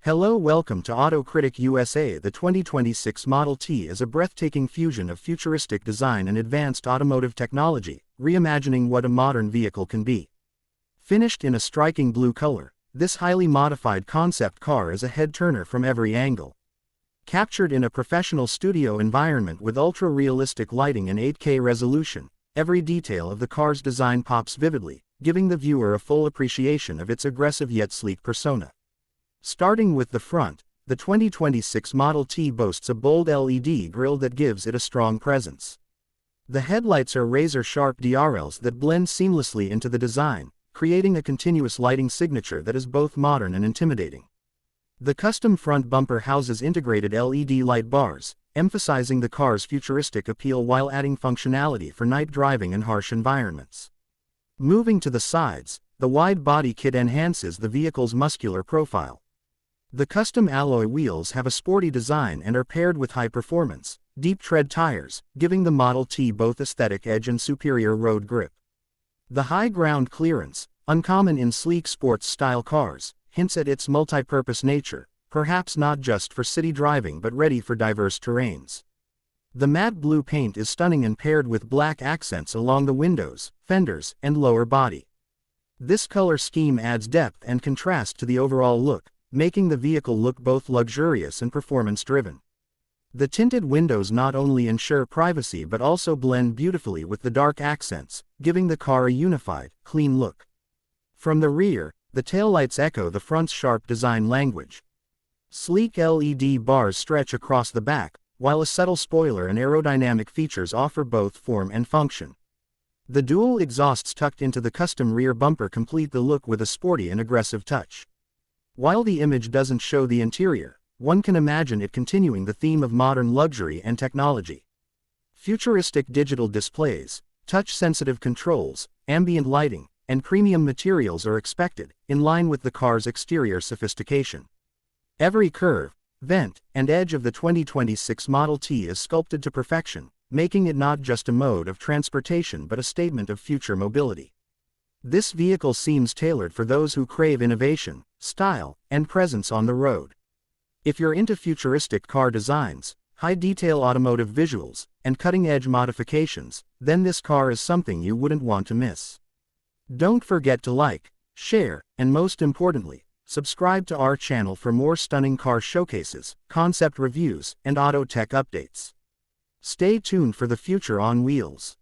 Hello, welcome to Auto Critic USA. The 2026 Model T is a breathtaking fusion of futuristic design and advanced automotive technology, reimagining what a modern vehicle can be. Finished in a striking blue color, this highly modified concept car is a head-turner from every angle. Captured in a professional studio environment with ultra-realistic lighting and 8K resolution, every detail of the car's design pops vividly, giving the viewer a full appreciation of its aggressive yet sleek persona. Starting with the front, the 2026 Model T boasts a bold LED grille that gives it a strong presence. The headlights are razor-sharp DRLs that blend seamlessly into the design, creating a continuous lighting signature that is both modern and intimidating. The custom front bumper houses integrated LED light bars, emphasizing the car's futuristic appeal while adding functionality for night driving and harsh environments. Moving to the sides, the wide body kit enhances the vehicle's muscular profile. The custom alloy wheels have a sporty design and are paired with high-performance, deep-tread tires, giving the Model T both aesthetic edge and superior road grip. The high ground clearance, uncommon in sleek sports-style cars, hints at its multi-purpose nature, perhaps not just for city driving but ready for diverse terrains. The matte blue paint is stunning and paired with black accents along the windows, fenders, and lower body. This color scheme adds depth and contrast to the overall look, making the vehicle look both luxurious and performance-driven. The tinted windows not only ensure privacy but also blend beautifully with the dark accents, giving the car a unified, clean look. From the rear, the taillights echo the front's sharp design language. Sleek LED bars stretch across the back, while a subtle spoiler and aerodynamic features offer both form and function. The dual exhausts tucked into the custom rear bumper complete the look with a sporty and aggressive touch. While the image doesn't show the interior, one can imagine it continuing the theme of modern luxury and technology. Futuristic digital displays, touch-sensitive controls, ambient lighting, and premium materials are expected, in line with the car's exterior sophistication. Every curve, vent, and edge of the 2026 Model T is sculpted to perfection, making it not just a mode of transportation but a statement of future mobility. This vehicle seems tailored for those who crave innovation, style, and presence on the road. If you're into futuristic car designs, high-detail automotive visuals, and cutting-edge modifications, then this car is something you wouldn't want to miss. Don't forget to like, share, and most importantly, subscribe to our channel for more stunning car showcases, concept reviews, and auto tech updates. Stay tuned for the future on wheels.